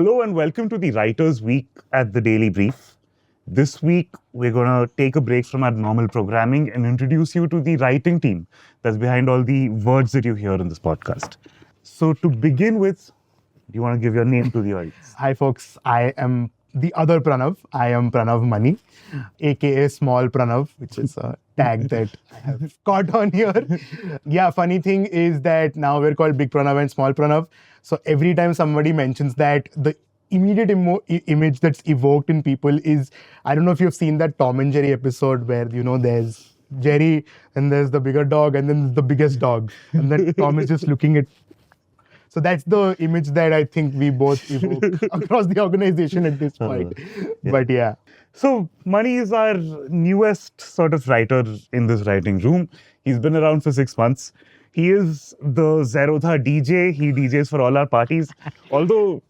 Hello and welcome to the Writers Week at the Daily Brief. This week, we're going to take a break from our normal programming and introduce you to the writing team that's behind all the words that you hear in this podcast. So, to begin with, do you want to give your name to the audience? Hi, folks. I am the other Pranav. I am Pranav Manie, aka Small Pranav, which is a tag that I have caught on here. Yeah, funny thing is that now we're called Big Pranav and Small Pranav. So every time somebody mentions that, the immediate image that's evoked in people is, I don't know if you've seen that Tom and Jerry episode where, there's Jerry and there's the bigger dog and then the biggest dog. And then Tom is just looking at. So that's the image that I think we both evoke across the organization at this point. Yeah. But yeah. So, Mani is our newest sort of writer in this writing room. He's been around for 6 months. He is the Zerodha DJ. He DJs for all our parties. Although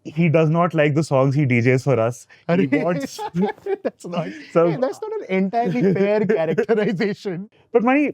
he does not like the songs he DJs for us. He wants... that's not an entirely fair characterization. But Mani,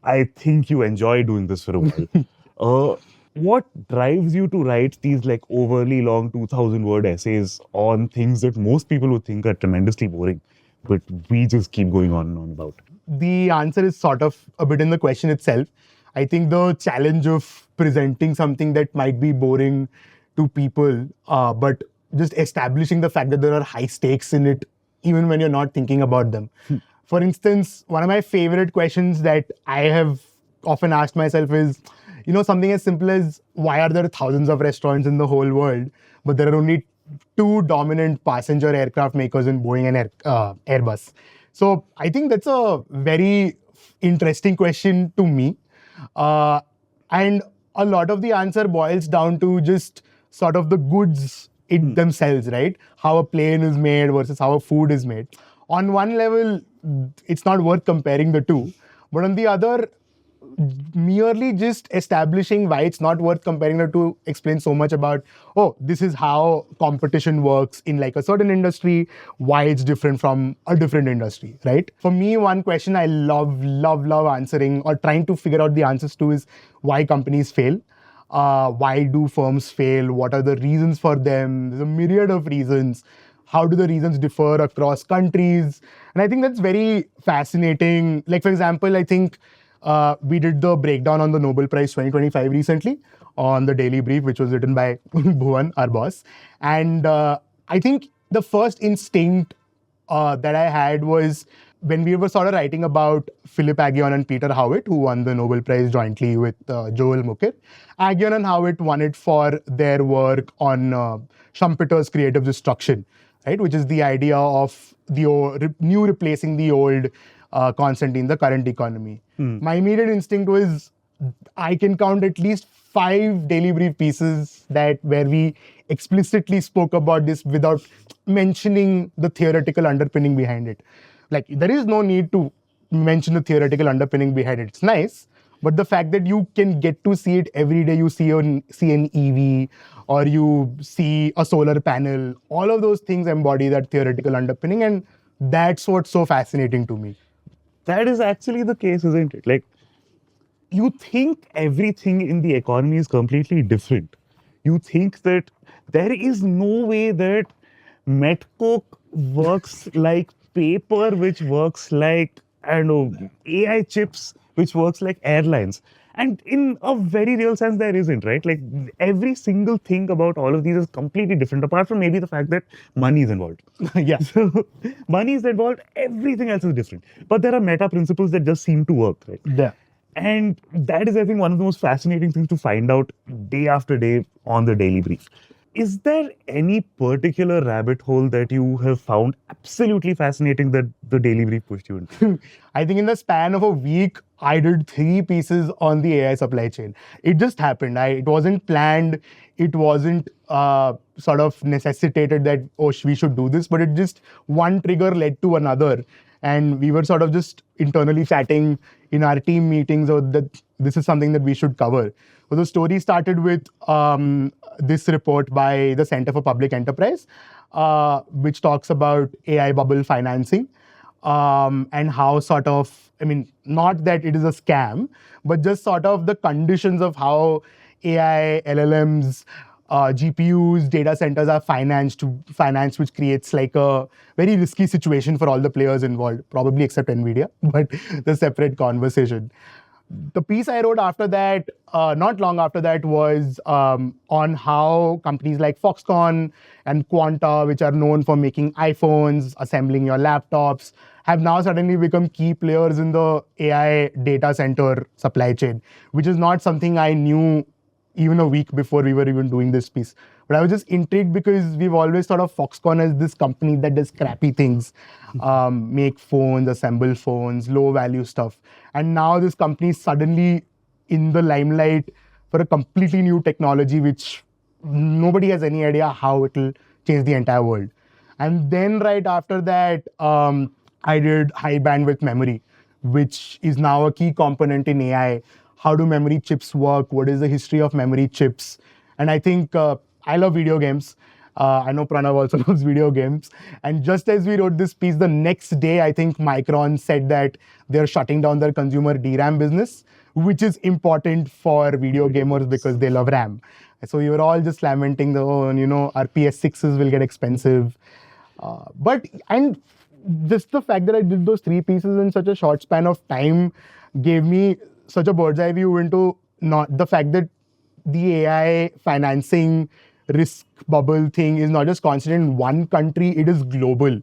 I think you enjoy doing this for a while. What drives you to write these like overly long 2,000-word essays on things that most people would think are tremendously boring, but we just keep going on and on about? The answer is sort of a bit in the question itself. I think the challenge of presenting something that might be boring to people, but just establishing the fact that there are high stakes in it, even when you're not thinking about them. For instance, one of my favorite questions that I have often asked myself is, something as simple as why are there thousands of restaurants in the whole world, but there are only two dominant passenger aircraft makers in Boeing and Airbus? So I think that's a very interesting question to me. And a lot of the answer boils down to just sort of the goods themselves, right? How a plane is made versus how a food is made. On one level, it's not worth comparing the two. But on the other, merely just establishing why it's not worth comparing the two explains so much about, this is how competition works in like a certain industry, why it's different from a different industry, right? For me, one question I love answering or trying to figure out the answers to is why companies fail. Why do firms fail? What are the reasons for them? There's a myriad of reasons. How do the reasons differ across countries? And I think that's very fascinating. Like, for example, I think we did the breakdown on the Nobel Prize 2025 recently on the Daily Brief, which was written by Bhuvan, our boss. And I think the first instinct that I had was when we were sort of writing about Philip Aghion and Peter Howitt, who won the Nobel Prize jointly with Joel Mukher. Aghion and Howitt won it for their work on Schumpeter's creative destruction, right? Which is the idea of the new replacing the old constant in the current economy. My immediate instinct was I can count at least 5 Daily Brief pieces where we explicitly spoke about this without mentioning the theoretical underpinning behind it. Like, there is no need to mention the theoretical underpinning behind it. It's nice, but the fact that you can get to see it every day, you see an EV or you see a solar panel, all of those things embody that theoretical underpinning, and that's what's so fascinating to me. That is actually the case, isn't it? Like, you think everything in the economy is completely different. You think that there is no way that Metcoke works like paper, which works like, I don't know, AI chips, which works like airlines. And in a very real sense, there isn't, right? Like, every single thing about all of these is completely different, apart from maybe the fact that money is involved. Yeah. So, money is involved, everything else is different. But there are meta principles that just seem to work, right? Yeah. And that is, I think, one of the most fascinating things to find out day after day on the Daily Brief. Is there any particular rabbit hole that you have found absolutely fascinating that the Daily Brief pushed you into? I think in the span of a week, I did 3 pieces on the AI supply chain. It just happened. It wasn't planned. It wasn't sort of necessitated that, we should do this, but it just, one trigger led to another. And we were sort of just internally chatting in our team meetings that this is something that we should cover. So the story started with this report by the Center for Public Enterprise, which talks about AI bubble financing and how sort of, not that it is a scam, but just sort of the conditions of how AI, LLMs GPUs, data centers are financed, which creates like a very risky situation for all the players involved, probably except Nvidia, but the separate conversation. The piece I wrote after that, not long after that, was on how companies like Foxconn and Quanta, which are known for making iPhones, assembling your laptops, have now suddenly become key players in the AI data center supply chain, which is not something I knew even a week before we were even doing this piece. But I was just intrigued because we've always thought of Foxconn as this company that does crappy things, make phones, assemble phones, low value stuff. And now this company is suddenly in the limelight for a completely new technology, which nobody has any idea how it will change the entire world. And then right after that, I did high bandwidth memory, which is now a key component in AI. How do memory chips work? What is the history of memory chips? And I think I love video games. I know Pranav also loves video games. And just as we wrote this piece, the next day, I think Micron said that they're shutting down their consumer DRAM business, which is important for video gamers because they love RAM. So we were all just lamenting, our PS6s will get expensive. And just the fact that I did those three pieces in such a short span of time gave me such a bird's eye view into not the fact that the AI financing risk bubble thing is not just concentrated in one country, it is global.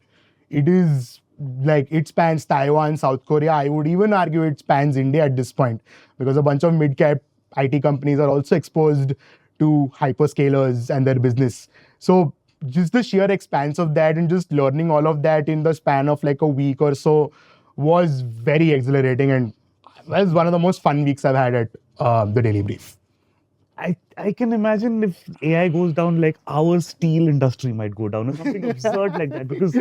It is like it spans Taiwan, South Korea. I would even argue it spans India at this point because a bunch of mid-cap IT companies are also exposed to hyperscalers and their business. So just the sheer expanse of that and just learning all of that in the span of like a week or so was very exhilarating and was one of the most fun weeks I've had at the Daily Brief. I can imagine if AI goes down, like our steel industry might go down or something absurd like that, because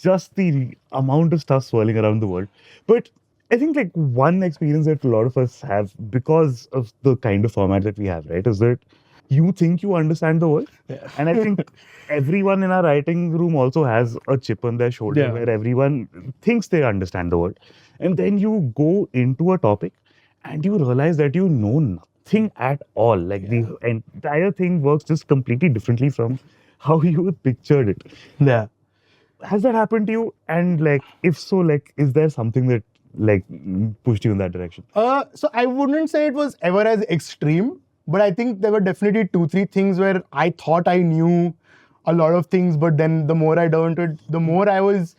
just the amount of stuff swirling around the world. But I think like one experience that a lot of us have because of the kind of format that we have, right, is that you think you understand the world. Yeah. And I think everyone in our writing room also has a chip on their shoulder Yeah. where everyone thinks they understand the world. And then you go into a topic and you realize that you know nothing at all. Like the entire thing works just completely differently from how you pictured it. Yeah. Has that happened to you? And like, if so, like, is there something that like pushed you in that direction? So I wouldn't say it was ever as extreme, but I think there were definitely 2-3 things where I thought I knew a lot of things, but then the more I learned it, the more I was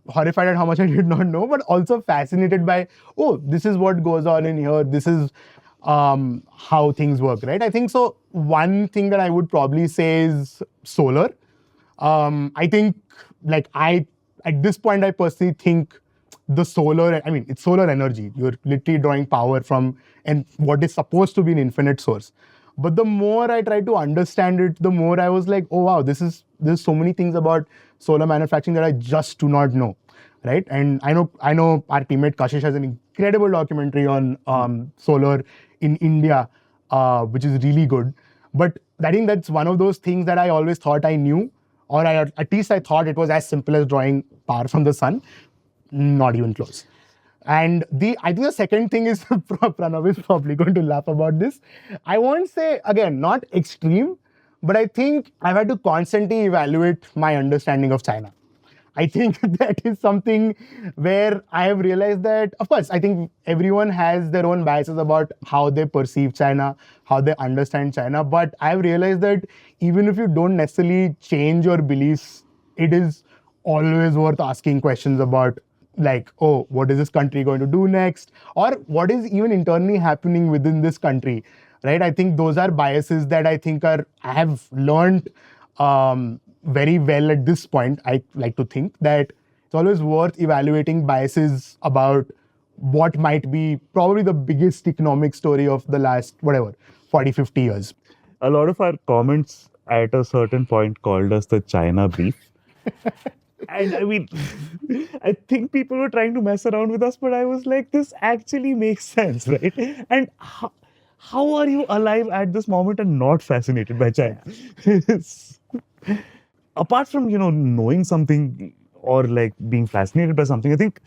horrified at how much I did not know, but also fascinated by, oh, this is what goes on in here. This is how things work, right? I think so. One thing that I would probably say is solar. I think at this point, I personally think the solar, I mean, it's solar energy. You're literally drawing power from and what is supposed to be an infinite source. But the more I tried to understand it, the more I was like, oh wow, there's so many things about solar manufacturing that I just do not know, right? And I know our teammate Kashish has an incredible documentary on solar in India, which is really good. But I think that's one of those things that I always thought I knew, or at least I thought it was as simple as drawing power from the sun. Not even close. And I think the second thing is, Pranav is probably going to laugh about this. I won't say, again, not extreme, but I think I've had to constantly evaluate my understanding of China. I think that is something where I have realized that, of course, I think everyone has their own biases about how they perceive China, how they understand China. But I've realized that even if you don't necessarily change your beliefs, it is always worth asking questions about, like, oh, what is this country going to do next? Or what is even internally happening within this country, right? I think those are biases that I have learned very well at this point. I like to think that it's always worth evaluating biases about what might be probably the biggest economic story of the last, 40, 50 years. A lot of our comments at a certain point called us the China brief. And I mean, I think people were trying to mess around with us, but I was like, this actually makes sense, right? And how are you alive at this moment and not fascinated by China? Apart from, knowing something or like being fascinated by something, I think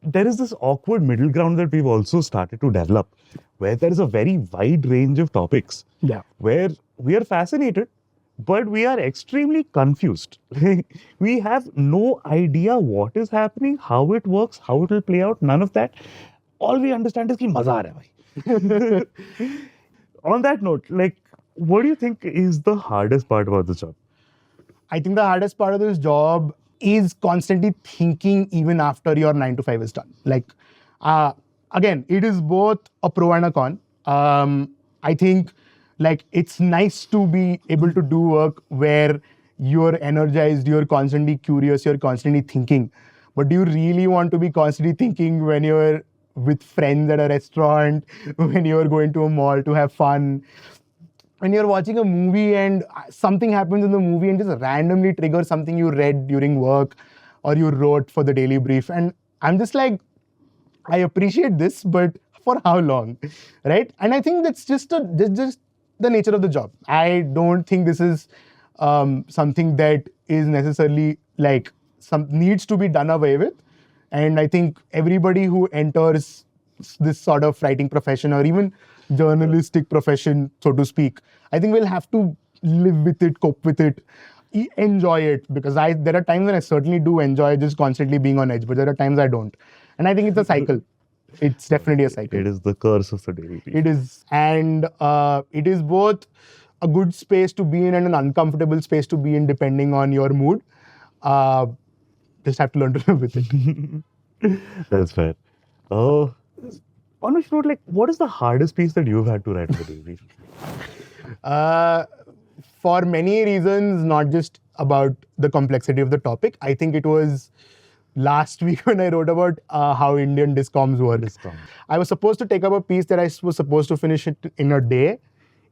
there is this awkward middle ground that we've also started to develop, where there is a very wide range of topics, Yeah. where we are fascinated, but we are extremely confused. We have no idea what is happening, how it works, how it will play out, none of that. All we understand is कि मजा आ रहा है भाई. On that note, like, what do you think is the hardest part about the job? I think the hardest part of this job is constantly thinking even after your 9 to 5 is done. Like, again, it is both a pro and a con. I think like it's nice to be able to do work where you're energized, you're constantly curious, you're constantly thinking. But do you really want to be constantly thinking when you're with friends at a restaurant, when you're going to a mall to have fun? When you're watching a movie and something happens in the movie and just randomly triggers something you read during work or you wrote for the daily brief. And I'm just like, I appreciate this, but for how long? Right? And I think that's just the nature of the job. I don't think this is something that is necessarily like some needs to be done away with. And I think everybody who enters this sort of writing profession or even journalistic profession, so to speak, I think we'll have to live with it, cope with it, enjoy it. Because there are times when I certainly do enjoy just constantly being on edge, but there are times I don't. And I think it's a cycle. It's definitely a cycle. It is the curse of the daily brief. It is. And it is both a good space to be in and an uncomfortable space to be in depending on your mood. Just have to learn to live with it. That's fair. Oh, on which note, like, what is the hardest piece that you've had to write for the daily brief? For many reasons, not just about the complexity of the topic. I think it was last week when I wrote about how Indian discoms work. I was supposed to take up a piece that I was supposed to finish it in a day.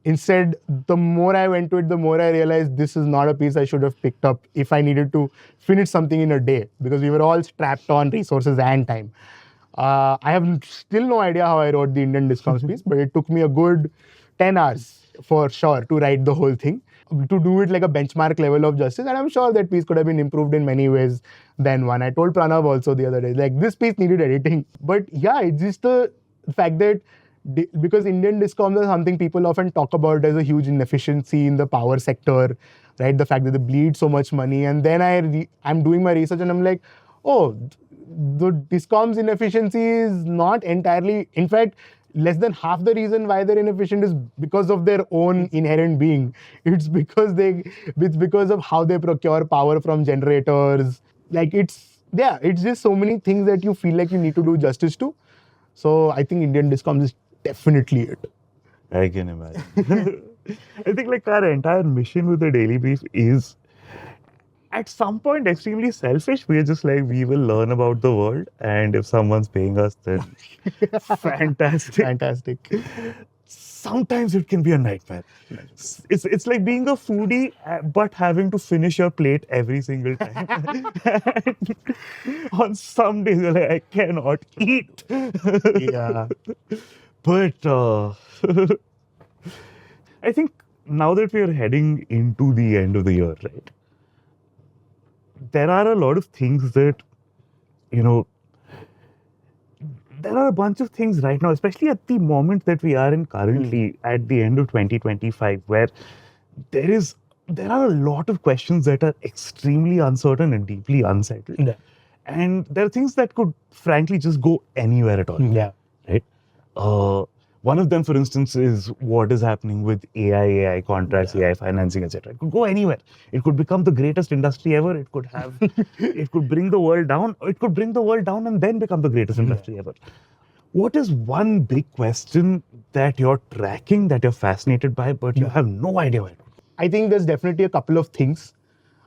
Instead, the more I went to it, the more I realized this is not a piece I should have picked up if I needed to finish something in a day, because we were all strapped on resources and time. I have still no idea how I wrote the Indian discoms piece, but it took me a good 10 hours for sure to write the whole thing, to do it like a benchmark level of justice. And I'm sure that piece could have been improved in many ways than one. I told Pranav also the other day, like, this piece needed editing. But yeah, it's just the fact that because Indian discoms are something people often talk about as a huge inefficiency in the power sector, right? The fact that they bleed so much money. And then I'm doing my research and I'm like, oh, the discoms inefficiency is not entirely, in fact, less than half the reason why they're inefficient is because of their own inherent being. It's because of how they procure power from generators. Like it's just so many things that you feel like you need to do justice to. So I think Indian discoms is definitely it. I can imagine. I think like our entire mission with the daily brief is at some point extremely selfish. We're just like, we will learn about the world, and if someone's paying us, then fantastic. Fantastic. Sometimes it can be a nightmare. It's like being a foodie, but having to finish your plate every single time. On some days, you're like, I cannot eat. Yeah. But I think now that we're heading into the end of the year, right? There are a lot of things that, you know, there are a bunch of things right now, especially at the moment that we are in currently at the end of 2025, where there are a lot of questions that are extremely uncertain and deeply unsettled. Yeah. And there are things that could frankly just go anywhere at all. Yeah. Right? One of them, for instance, is what is happening with AI contracts, AI financing, etc. It could go anywhere. It could become the greatest industry ever. It could it could bring the world down. It could bring the world down and then become the greatest industry ever. What is one big question that you're tracking, that you're fascinated by, but you have no idea where? I think there's definitely a couple of things.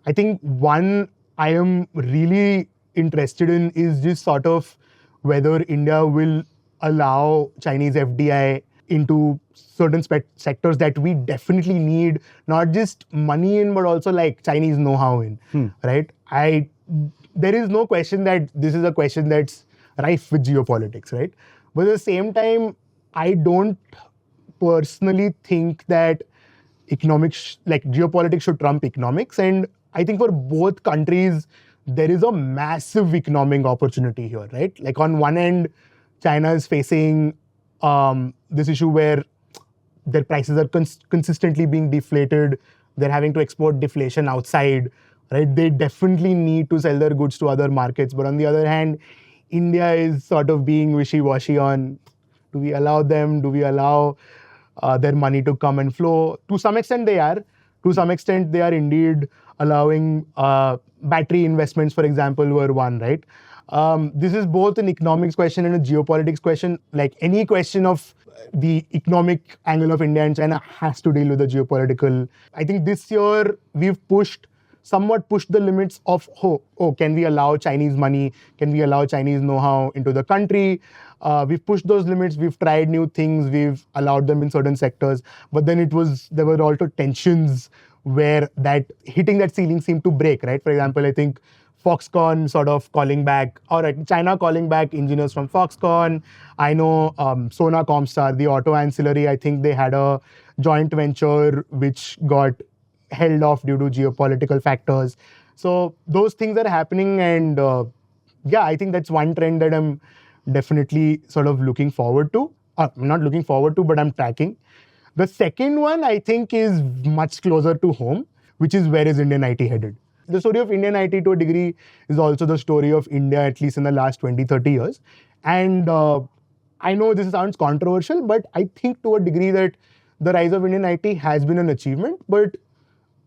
I think one I am really interested in is just sort of whether India will allow Chinese FDI into certain sectors that we definitely need, not just money in, but also like Chinese know-how in, right? There is no question that this is a question that's rife with geopolitics, right? But at the same time, I don't personally think that geopolitics should trump economics. And I think for both countries, there is a massive economic opportunity here, right? Like on one end, China is facing this issue where their prices are consistently being deflated. They're having to export deflation outside, right? They definitely need to sell their goods to other markets. But on the other hand, India is sort of being wishy-washy on, do we allow them? Do we allow their money to come and flow? To some extent, they are. To some extent, they are indeed allowing battery investments, for example, were one, right? This is both an economics question and a geopolitics question. Like any question of the economic angle of India and China has to deal with the geopolitical. I think this year we've somewhat pushed the limits of, can we allow Chinese money? Can we allow Chinese know-how into the country? We've pushed those limits. We've tried new things. We've allowed them in certain sectors. But then there were also tensions where that hitting that ceiling seemed to break, right? For example, I think Foxconn sort of calling back, or China calling back engineers from Foxconn. I know Sona Comstar, the auto ancillary, I think they had a joint venture which got held off due to geopolitical factors. So those things are happening, and I think that's one trend that I'm definitely sort of looking forward to. I'm not looking forward to, but I'm tracking. The second one, I think, is much closer to home, which is where is Indian IT headed? The story of Indian IT to a degree is also the story of India, at least in the last 20, 30 years. And I know this sounds controversial, but I think to a degree that the rise of Indian IT has been an achievement, but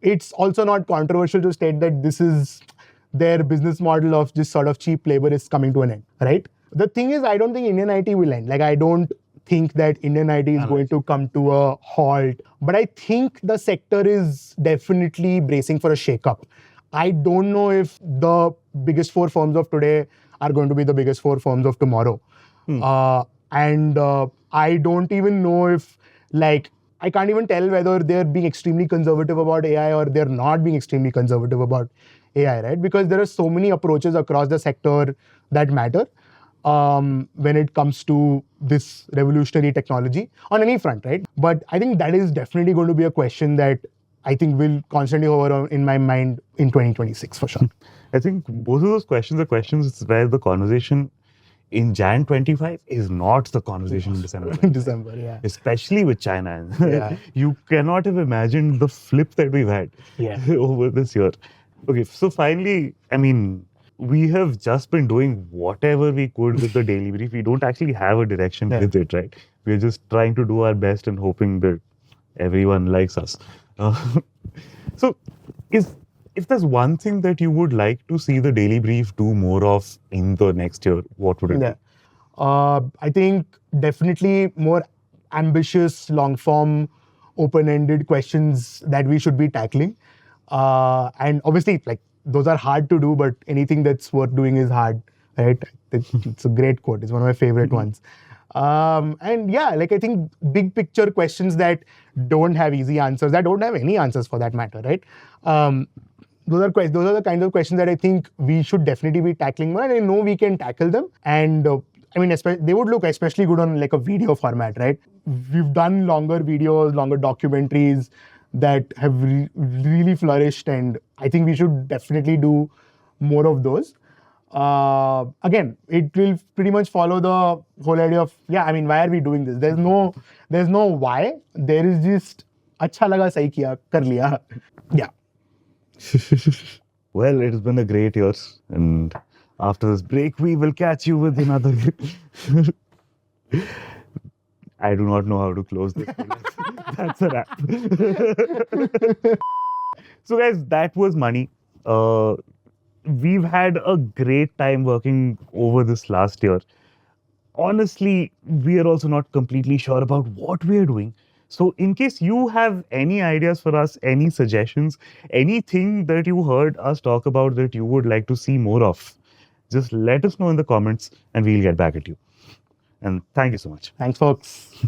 it's also not controversial to state that this is their business model of just sort of cheap labor is coming to an end, right? The thing is, I don't think Indian IT will end. Like, I don't think that Indian IT is going to come to a halt, but I think the sector is definitely bracing for a shake-up. I don't know if the biggest four firms of today are going to be the biggest four firms of tomorrow. And I don't even know if, like, I can't even tell whether they're being extremely conservative about AI or they're not being extremely conservative about AI, right? Because there are so many approaches across the sector that matter when it comes to this revolutionary technology on any front, right? But I think that is definitely going to be a question that I think will constantly hover in my mind in 2026 for sure. I think both of those questions are questions where the conversation in Jan 25 is not the conversation in December. December, yeah. Especially with China. Yeah. You cannot have imagined the flip that we've had over this year. Okay, so finally, I mean, we have just been doing whatever we could with the daily brief. We don't actually have a direction with it, right? We're just trying to do our best and hoping that everyone likes us. So, if there's one thing that you would like to see the Daily Brief do more of in the next year, what would it be? I think definitely more ambitious, long-form, open-ended questions that we should be tackling. And obviously, like, those are hard to do, but anything that's worth doing is hard, right? It's a great quote. It's one of my favorite ones. And yeah, like, I think big picture questions that don't have easy answers, that don't have any answers for that matter, right? Those are the kinds of questions that I think we should definitely be tackling more, and I know we can tackle them. And I mean, they would look especially good on like a video format, right? We've done longer videos, longer documentaries that have really flourished, and I think we should definitely do more of those. Again, it will pretty much follow the whole idea of, I mean, why are we doing this? There's no why. There is just, अच्छा लगा, सही किया, कर लिया. Yeah. Well, it has been a great year, and after this break, we will catch you with another. I do not know how to close this. That's a wrap. So, guys, that was Manie. We've had a great time working over this last year. Honestly, we are also not completely sure about what we are doing. So in case you have any ideas for us, any suggestions, anything that you heard us talk about that you would like to see more of, just let us know in the comments and we'll get back at you. And thank you so much. Thanks, folks.